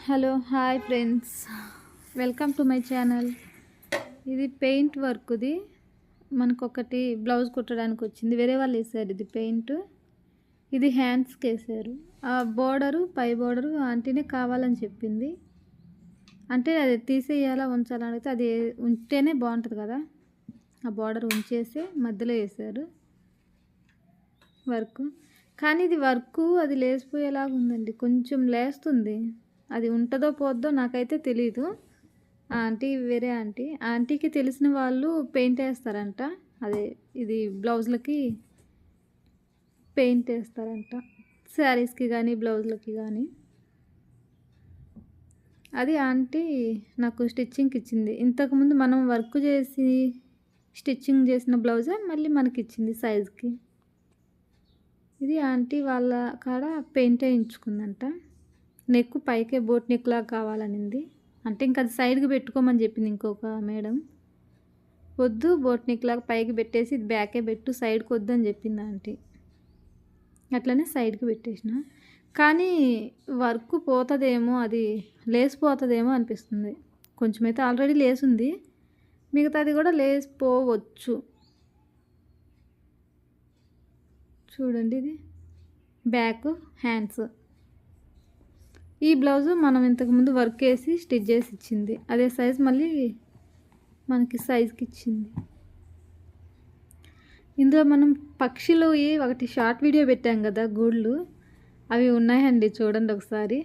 Hello hi friends, welcome to my channel. ఇది paint వర్క్ది. మనకు ఒకటి బ్లౌజ్ కుట్టడానికి వచ్చింది, వేరే వాళ్ళు వేసారు. ఇది పెయింట్, ఇది హ్యాండ్స్కి వేసారు. ఆ బోర్డరు, పై బోర్డరు ఆంటీనే కావాలని చెప్పింది. అంటే అది తీసేయాలా ఉంచాలని అడిగితే అది ఉంటేనే బాగుంటుంది కదా, ఆ బోర్డర్ ఉంచేసి మధ్యలో వేసారు వర్క్. కానీ ఇది వర్క్ అది లేసిపోయేలాగా ఉందండి, కొంచెం లేస్తుంది. అది ఉంటుందో పోద్దో నాకైతే తెలీదు. ఆంటీ వేరే ఆంటీకి తెలిసిన వాళ్ళు పెయింట్ వేస్తారంట. అదే ఇది బ్లౌజ్లకి పెయింట్ వేస్తారంట, శారీస్కి కానీ బ్లౌజ్లకి కానీ. అది ఆంటీ నాకు స్టిచ్చింగ్కి ఇచ్చింది. ఇంతకుముందు మనం వర్క్ చేసి స్టిచ్చింగ్ చేసిన బ్లౌజే మళ్ళీ మనకి ఇచ్చింది సైజ్కి. ఇది ఆంటీ వాళ్ళ కాడ పెయింట్ వేయించుకుందంట. నెక్ పైకే బోట్ నెక్ లాగా కావాలనింది. అంటే ఇంకా అది సైడ్కి పెట్టుకోమని చెప్పింది ఇంకొక మేడం. వద్దు, బోట్ నెక్ లాగా పైకి పెట్టేసి ఇది బ్యాకే పెట్టు, సైడ్కి వద్దు అని చెప్పింది ఆంటీ. అట్లనే సైడ్కి పెట్టేసిన. కానీ వర్క్ పోతుందేమో, అది లేసిపోతుందేమో అనిపిస్తుంది. కొంచెం అయితే ఆల్రెడీ లేసుంది, మిగతాది కూడా లేసిపోవచ్చు. చూడండి, ఇది బ్యాక్ హ్యాండ్స్. ఈ బ్లౌజు మనం ఇంతకుముందు వర్క్ వేసి స్టిచ్ చేసి ఇచ్చింది, అదే సైజ్ మళ్ళీ మనకి సైజ్కి ఇచ్చింది. ఇందులో మనం పక్షులు ఒకటి షార్ట్ వీడియో పెట్టాం కదా, గూళ్ళు, అవి ఉన్నాయండి. చూడండి ఒకసారి,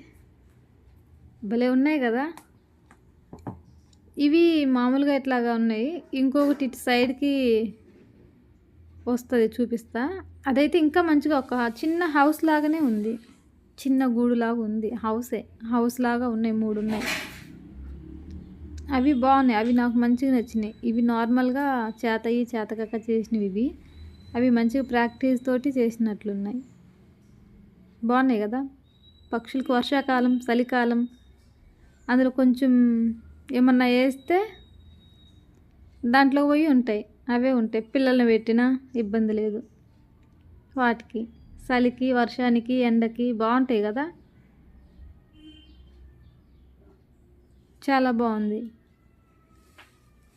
భలే ఉన్నాయి కదా. ఇవి మామూలుగా ఇట్లాగా ఉన్నాయి. ఇంకొకటి ఇటు సైడ్కి వస్తుంది, చూపిస్తా. అదైతే ఇంకా మంచిగా ఒక చిన్న హౌస్ లాగానే ఉంది, చిన్న గూడులాగా ఉంది. హౌస్ లాగా ఉన్నాయి, 3 ఉన్నాయి. అవి బాగున్నాయి, అవి నాకు మంచిగా నచ్చినాయి. ఇవి నార్మల్గా చేతకక్క చేసినవి. అవి మంచిగా ప్రాక్టీస్ తోటి చేసినట్లున్నాయి, బాగున్నాయి కదా. పక్షులకు వర్షాకాలం, చలికాలం అందులో కొంచెం ఏమన్నా వేస్తే దాంట్లో పోయి ఉంటాయి, అవే ఉంటాయి. పిల్లల్ని పెట్టినా ఇబ్బంది లేదు. వాటికి చలికి, వర్షానికి, ఎండకి బాగుంటాయి కదా. చాలా బాగుంది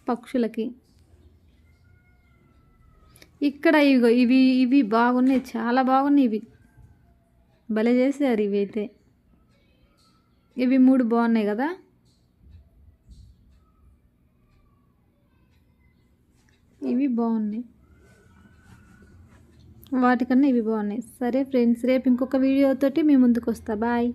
పక్షులకి. ఇక్కడ ఇవి ఇవి బాగున్నాయి, చాలా బాగున్నాయి. ఇవి భలే చేశారు. ఇవి అయితే ఇవి 3 బాగున్నాయి కదా. ఇవి బాగున్నాయి, వాటికన్నా ఇవి బాగున్నాయి. సరే ఫ్రెండ్స్, రేపు ఇంకొక వీడియోతోటి మీ ముందుకు వస్తా. బాయ్.